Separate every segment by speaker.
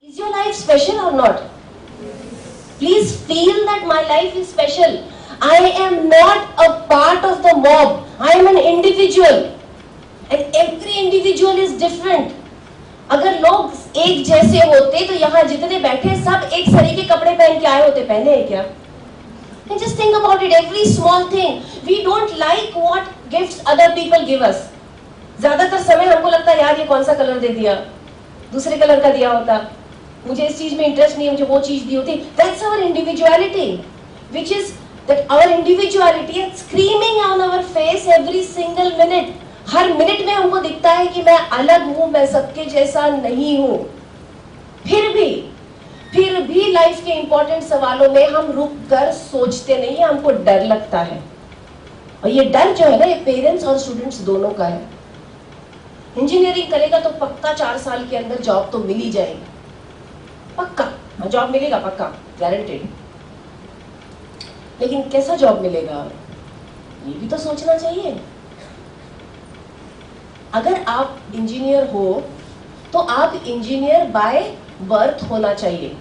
Speaker 1: Is your life special or not? Please feel that my life is special. I am not a part of the mob. I am an individual. And every individual is different. अगर लोग एक जैसे होते तो यहाँ जितने बैठे सब एक सरी के कपड़े पहन के आए होते, पहने हैं क्या? And just think about it, every small thing. We don't like what gifts other people give us. ज्यादातर समय हमको लगता है यार ये कौन सा कलर दे दिया, दूसरे कलर का दिया होता, मुझे इस चीज में इंटरेस्ट नहीं है, मुझे वो चीज दी होती. That's our individuality, which is that our individuality is screaming on our face every single minute. Her minute में हमको दिखता है कि मैं अलग हूं, मैं सबके जैसा नहीं हूं. फिर भी लाइफ के इंपॉर्टेंट सवालों में हम रुक कर सोचते नहीं है, हमको डर लगता है. और ये डर जो है ना, ये पेरेंट्स और स्टूडेंट्स दोनों का है. इंजीनियरिंग करेगा तो पक्का 4 साल के अंदर जॉब तो मिल ही जाएगी, पक्का जॉब मिलेगा, पक्का गारंटेड. लेकिन कैसा जॉब मिलेगा ये भी तो सोचना चाहिए. अगर आप इंजीनियर हो तो आप इंजीनियर बाय बर्थ होना चाहिए.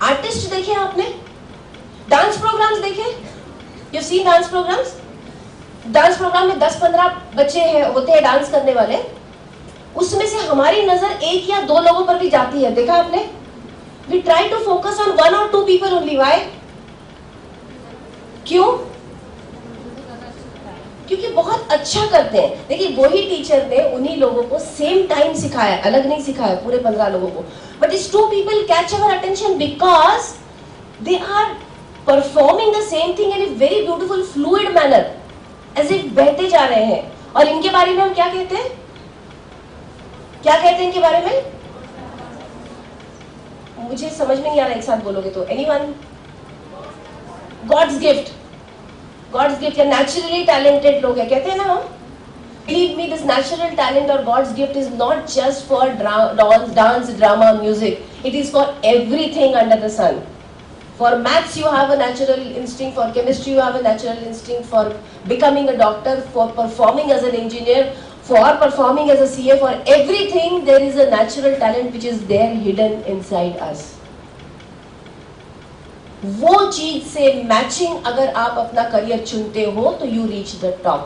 Speaker 1: आर्टिस्ट देखे आपने, डांस प्रोग्राम्स देखे, you see dance programs. Dance program में 10-15 बच्चे होते हैं डांस करने वाले, उसमें से हमारी नजर 1 या 2 लोगों पर भी जाती है, देखा आपने? We try to focus on 1 or 2 people only. Why? क्यों? क्योंकि बहुत अच्छा करते हैं. देखिए वही टीचर ने उन्हीं लोगों को सेम टाइम सिखाया, अलग नहीं सिखाया पूरे 15 लोगों को. But this 2 people catch our attention because they are performing the same thing in a very beautiful fluid manner, as if बहते जा रहे हैं. और इनके बारे में हम क्या कहते हैं? क्या कहते हैं इनके बारे में? मुझे समझ में नहीं आ रहा, एक साथ बोलोगे तो. Anyone? God's gift. God's gift या नेचुरली टैलेंटेड लोग है, कहते हैं ना हम. Believe me, this natural talent और God's gift is not just for dance, drama, music. It is for everything under the sun. For maths you have a natural instinct, for chemistry you have a natural instinct, for becoming a doctor, for performing as an engineer, for performing as a CA, for everything there is a natural talent which is there hidden inside us. वो चीज से matching अगर आप अपना career चुनते हो तो you reach the top.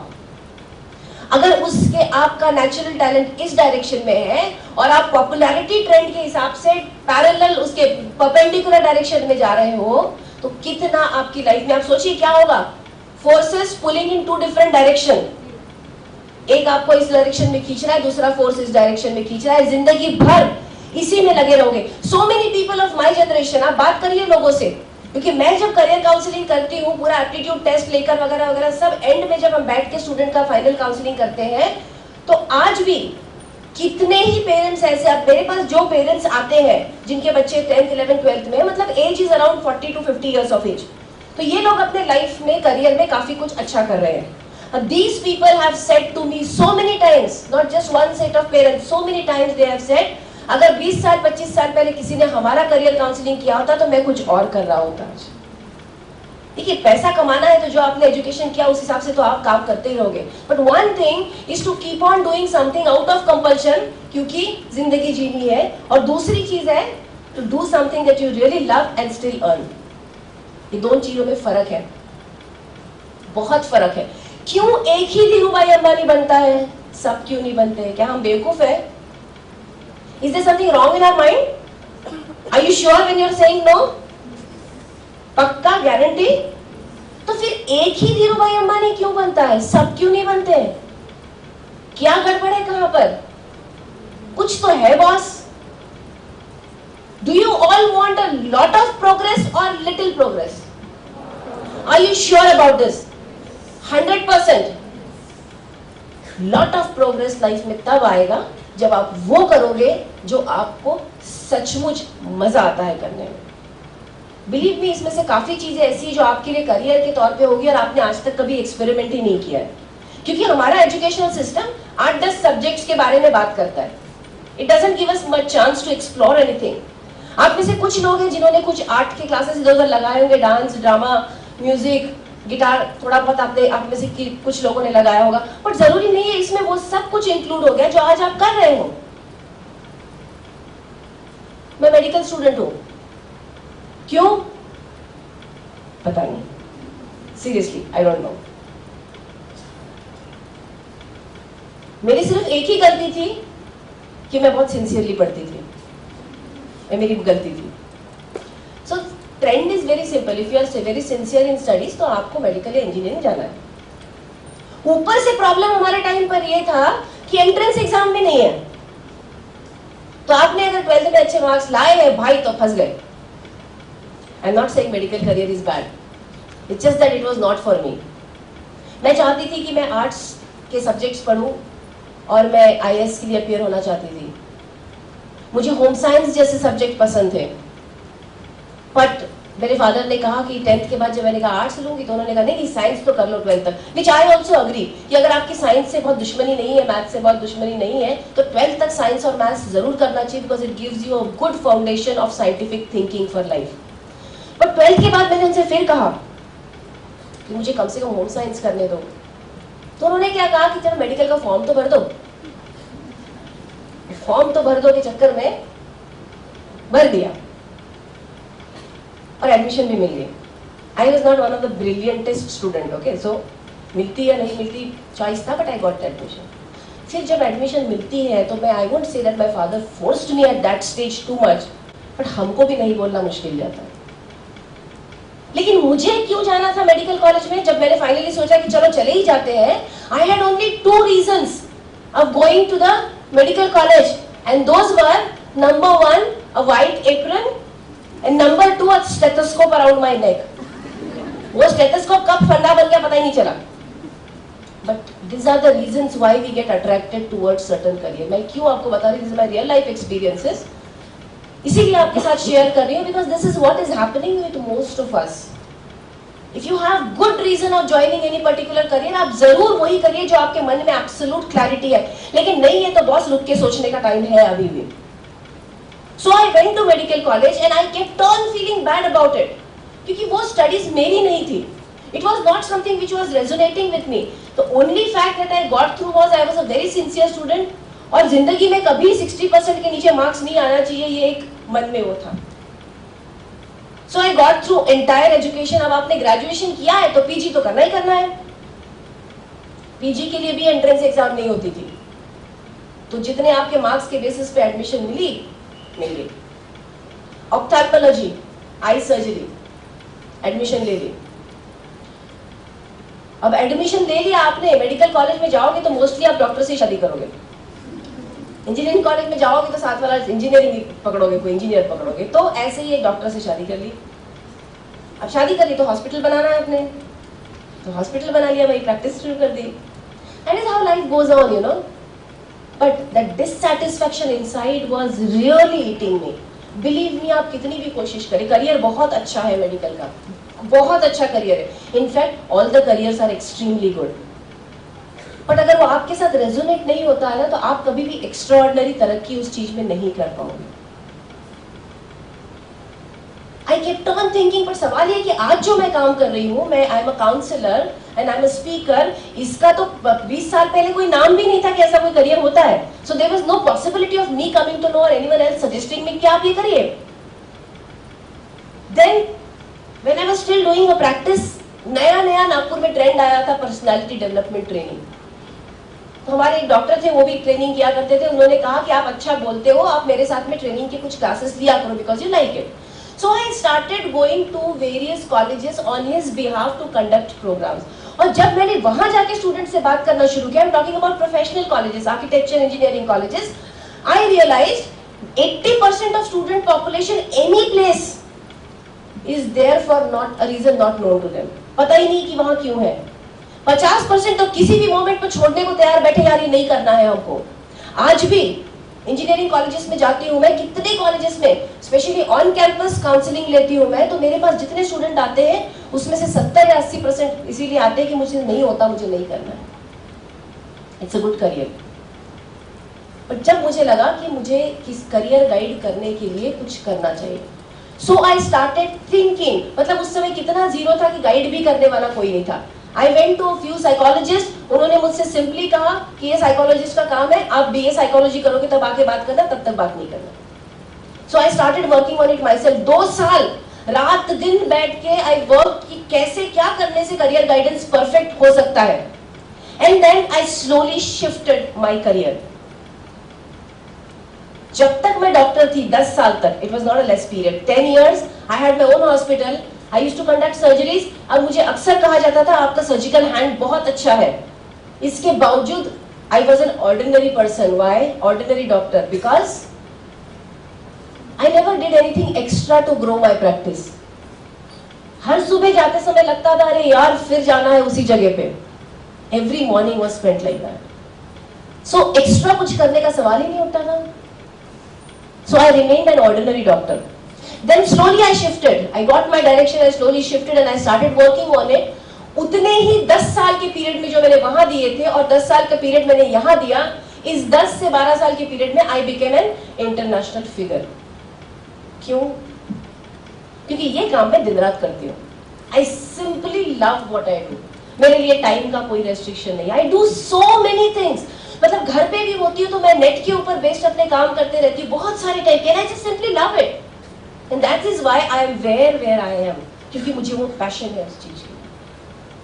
Speaker 1: अगर उसके आपका नेचुरल टैलेंट इस डायरेक्शन में है और आप पॉपुलैरिटी ट्रेंड के हिसाब से पैरेलल उसके परपेंडिकुलर डायरेक्शन में जा रहे हो तो कितना आपकी लाइफ में, आप सोचिए क्या होगा. Forces pulling in 2 different direction. एक आपको इस डायरेक्शन में खींच रहा है, दूसरा फोर्स इस डायरेक्शन में खींच रहा है. जिंदगी भर इसी में लगे रहोगे. So many people of my generation, आप बात करिए लोगों से, क्योंकि मैं जब करियर काउंसलिंग करती हूँ, पूरा एप्टीट्यूड टेस्ट लेकर वगैरह वगैरह सब एंड में जब हम बैठ के स्टूडेंट का फाइनल काउंसलिंग करते हैं तो आज भी कितने ही पेरेंट्स ऐसे, आप मेरे पास जो पेरेंट्स आते हैं जिनके बच्चे 10th 11th 12th में, मतलब age is around 40 to 50 years of age, तो ये लोग अपने लाइफ में करियर में काफी कुछ अच्छा कर रहे हैं. These people have said to me so many times, not just one set of parents, so many times they have said, अगर 20 साल 25 साल पहले किसी ने हमारा करियर काउंसलिंग किया होता तो मैं कुछ और कर रहा होता. देखिए पैसा कमाना है तो जो आपने एजुकेशन किया उस हिसाब से तो आप काम करते ही रहोगे. But one thing is to keep on doing something out of compulsion, क्योंकि जिंदगी जीनी है. और दूसरी चीज है to do something that you really love and still earn. ये 2 चीजों में फर्क है, बहुत फर्क है. क्यों एक ही धीरूभाई अंबानी बनता है, सब क्यों नहीं बनते? क्या हम बेवकूफ है? Is there something wrong in our mind? Are you sure when you're saying no? पक्का गारंटी? तो फिर एक ही धीरूभाई अंबानी क्यों बनता है, सब क्यों नहीं बनते? क्या गड़बड़ है कहां पर? कुछ तो है boss. Do you all want a lot of progress or little progress? Are you sure about this? 100%. Lot of progress life में तब आएगा जब आप वो करोगे जो आपको सचमुच मजा आता है करने में. बिलीव मी, इसमें से काफी चीजें ऐसी जो आपके लिए करियर के तौर पे होगी और आपने आज तक कभी एक्सपेरिमेंट ही नहीं किया है, क्योंकि हमारा एजुकेशनल सिस्टम 8-10 सब्जेक्ट्स के बारे में बात करता है. It doesn't give us much chance to explore anything. आप में से कुछ लोग हैं जिन्होंने कुछ आर्ट के क्लासेस इधर उधर लगाए होंगे, डांस, ड्रामा, म्यूजिक, गिटार, थोड़ा बहुत आप में से कुछ लोगों ने लगाया होगा. बट जरूरी नहीं है इसमें वो सब कुछ इंक्लूड हो गया जो आज आप कर रहे हो. मैं मेडिकल स्टूडेंट हूं। क्यों? पता नहीं, सीरियसली आई डोंट नो। मेरी सिर्फ एक ही गलती थी कि मैं बहुत सिंसियरली पढ़ती थी, ये मेरी गलती थी। So trend is very simple, if you are very sincere in studies तो आपको मेडिकल या इंजीनियरिंग जाना है। ऊपर से प्रॉब्लम हमारे टाइम पर यह था कि एंट्रेंस एग्जाम भी नहीं है, तो आपने अगर 12th में अच्छे मार्क्स लाए हैं भाई तो फंस गए। I am not saying medical career is bad, it's just that it was not for me. मैं चाहती थी कि मैं आर्ट्स के सब्जेक्ट्स पढूं और मैं आईएएस के लिए अपियर होना चाहती थी। मुझे होम साइंस जैसे सब्जेक्ट पसंद थे, बट मेरे फादर ने कहा कि 10th के बाद जब मैंने कहा आर्ट्स लूंगी तो उन्होंने कहा नहीं साइंस तो कर लो 12th तक, विच आई ऑल्सो अग्री कि अगर आपकी साइंस से बहुत दुश्मनी नहीं है, मैथ्स से बहुत दुश्मनी नहीं है, तो 12th तक साइंस और मैथ्स जरूर करना चाहिए, because it gives you a good foundation of scientific thinking for life. But 12th के बाद मैंने उनसे फिर कहा कि मुझे कम से कम होम साइंस करने दो, तो उन्होंने क्या कहा कि चलो मेडिकल का फॉर्म तो भर दो। फॉर्म तो भर दो के चक्कर में भर दिया और एडमिशन भी मिल गई। I was not one of the brilliantest student, okay, so मिलती या नहीं मिलती चॉइस था, बट आई गॉट एडमिशन। फिर जब एडमिशन मिलती है तो मैं I won't say that my father forced me at that stage too much, but हमको भी नहीं बोलना मुश्किल जाता है। लेकिन मुझे क्यों जाना था मेडिकल कॉलेज में? जब मैंने फाइनली सोचा कि चलो चले ही जाते हैं, I had only 2 reasons of going to the medical college, and those were number 1 a white apron and number 2 a stethoscope around my neck. वो stethoscope कब फंडा बन गया पता ही नहीं चला। But these are the reasons why we get attracted towards certain career. मैं क्यों आपको बता रही हूँ, this is my real life experiences, इसीलिए आपके साथ शेयर कर रही हूँ, because this is what is happening with most of us. If you have good reason of joining any particular career, आप जरूर वही करिए जो आपके मन में absolute clarity है, लेकिन नहीं है तो बॉस रुक के सोचने का टाइम है अभी भी। So I went to medical college and I kept on feeling bad about it, क्योंकि वो स्टडीज मेरी नहीं थी। It was not something which was resonating with me. The only fact that I got through was I was a very sincere student, और जिंदगी में कभी 60% के नीचे मार्क्स नहीं आना चाहिए, ये एक मन में वो था। So I got through entire education। अब आपने ग्रेजुएशन किया है तो पीजी तो करना ही करना है। पीजी के लिए भी एंट्रेंस एग्जाम नहीं होती थी, तो जितने आपके मार्क्स के बेसिस पे एडमिशन मिली। ऑप्थेल्मोलॉजी, आई सर्जरी, एडमिशन ले ली। अब एडमिशन ले लिया आपने, मेडिकल कॉलेज में जाओगे तो मोस्टली आप डॉक्टर से शादी करोगे। इंजीनियरिंग कॉलेज में जाओगे तो साथ वाला इंजीनियरिंग पकड़ोगे, कोई इंजीनियर पकड़ोगे, तो ऐसे ही एक डॉक्टर से शादी कर ली। अब शादी कर ली तो हॉस्पिटल बनाना है आपने, तो हॉस्पिटल बना लिया, भाई प्रैक्टिस शुरू कर दी। That is how life goes on, you know. But that dissatisfaction inside was really eating me. Believe me, आप कितनी भी कोशिश करें, करियर बहुत अच्छा है मेडिकल का, बहुत अच्छा करियर है। In fact all the careers are extremely good, but अगर वो आपके साथ रेजोनेट नहीं होता है ना, तो आप कभी भी एक्स्ट्राऑर्डिनरी तरक्की उस चीज में नहीं कर पाओगे। आई केप्ट ऑन थिंकिंग, पर सवाल ये कि आज जो मैं काम कर रही हूँ, मैं I am a counsellor and I am a speaker, इसका तो 20 साल पहले कोई नाम भी नहीं था कि ऐसा कोई करियर होता है। So there was no possibility of me coming to know और एनीवन एल्स सजेस्टिंग मी कि आप ये करिए। Then when I was still doing a practice, नया नया नागपुर में ट्रेंड आया था पर्सनालिटी डेवलपमेंट ट्रेनिंग। तो हमारे एक डॉक्टर थे, वो भी ट्रेनिंग किया करते थे। उन्होंने कहा कि आप अच्छा बोलते हो, आप मेरे साथ में ट्रेनिंग के कुछ क्लासेस लिया करो, because you like it. So I started going to various colleges on his behalf to conduct programs. और जब मैंने वहां जाके स्टूडेंट से बात करना शुरू किया, I am talking about professional colleges, architecture, engineering colleges, I realized 80% of student population any place is there for not a reason not known to them. पता ही नहीं कि वहां क्यों है। 50% तो किसी भी मोमेंट पर छोड़ने को तैयार बैठे, यार ये नहीं करना है हमको। आज भी इंजीनियरिंग कॉलेजेस में जाती हूँ मैं, कितने कॉलेजेस में स्पेशली ऑन कैंपस काउंसलिंग लेती हूँ मैं, तो मेरे पास जितने स्टूडेंट आते हैं उसमें से 70 या 80% इसीलिए आते हैं कि मुझे नहीं होता, मुझे नहीं करना है, it's a good career. But जब मुझे लगा कि मुझे किस करियर गाइड करने के लिए कुछ करना चाहिए, सो आई स्टार्टेड थिंकिंग, मतलब उस समय कितना जीरो था कि गाइड भी करने वाला कोई नहीं था। I went to a few psychologists, उन्होंने मुझसे सिंपली कहा कि ये साइकोलॉजिस्ट का काम है, आप बीए साइकोलॉजी करोगे तब आके बात करना, तब तक बात नहीं करना। So I started working on it myself. 2 साल रात दिन बैठ के I worked कि कैसे क्या करने से career guidance perfect हो सकता है. And then I slowly shifted my career. जब तक मैं डॉक्टर थी 10 साल तक, it was not a less period. 10 years I had my own hospital. I used to conduct surgeries. और मुझे अक्सर कहा जाता था आपका surgical hand बहुत अच्छा है. इसके बावजूद I was an ordinary person. Why? Ordinary doctor. Because I never did anything extra to grow my practice. हर सुबह जाते समय लगता था अरे यार फिर जाना है उसी जगह पे. Every morning was spent like that. So extra कुछ करने का सवाल ही नहीं उठता था. So I remained an ordinary doctor. Then slowly I shifted. I got my direction. I slowly shifted and I started working on it. उतने ही 10 साल के पीरियड में जो मैंने वहां दिए थे और 10 साल का पीरियड मैंने यहां दिया, इस 10 से 12 साल के पीरियड में I became an international figure. क्यों? क्योंकि ये काम मैं दिन रात करती हूँ. I simply love what I do. मेरे लिए टाइम का कोई रेस्ट्रिक्शन नहीं. I do so many things. मतलब घर पे भी होती हूँ तो मैं नेट के ऊपर बेस्ड अपने काम करते रहती हूँ बहुत सारे टाइप के. I just simply love it. And that is why I am where I am. क्योंकि मुझे वो पैशन है उस चीज की.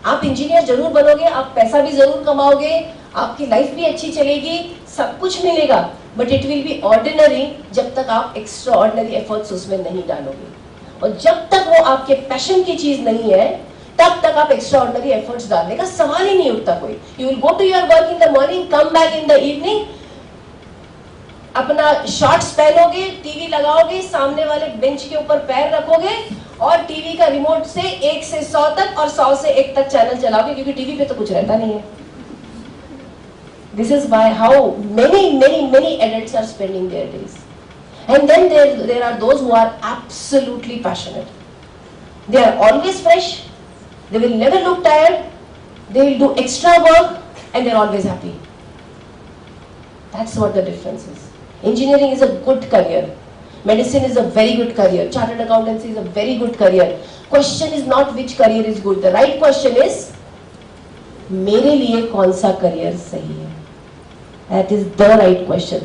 Speaker 1: आप इंजीनियर जरूर बनोगे, आप पैसा भी जरूर कमाओगे, आपकी लाइफ भी अच्छी चलेगी, सब कुछ मिलेगा, but it will be ordinary जब तक आप एक्स्ट्रा ऑर्डिनरी एफर्ट्स उसमें नहीं डालोगे. और जब तक वो आपके पैशन की चीज नहीं है तब तक आप एक्स्ट्रा ऑर्डिनरी एफर्ट्स डालने का सवाल ही नहीं उठता कोई. You will go to your work in the morning, come back in the evening, अपना शॉर्ट्स पहनोगे, टीवी लगाओगे, सामने वाले बेंच के ऊपर पैर रखोगे और टीवी का रिमोट से 1 से 100 तक और 100 से 1 तक चैनल चलाओगे, क्योंकि टीवी पे तो कुछ रहता नहीं है. This is why how many adults are spending their days. And then there are those who are absolutely passionate. They are always fresh. They will never look tired. They will do extra work and they are always happy. That's what the difference is. Engineering is a good career. Medicine is a very good career. Chartered accountancy is a very good career. Question is not which career is good. The right question is, मेरे लिए कौन सा career सही है? That is the right question.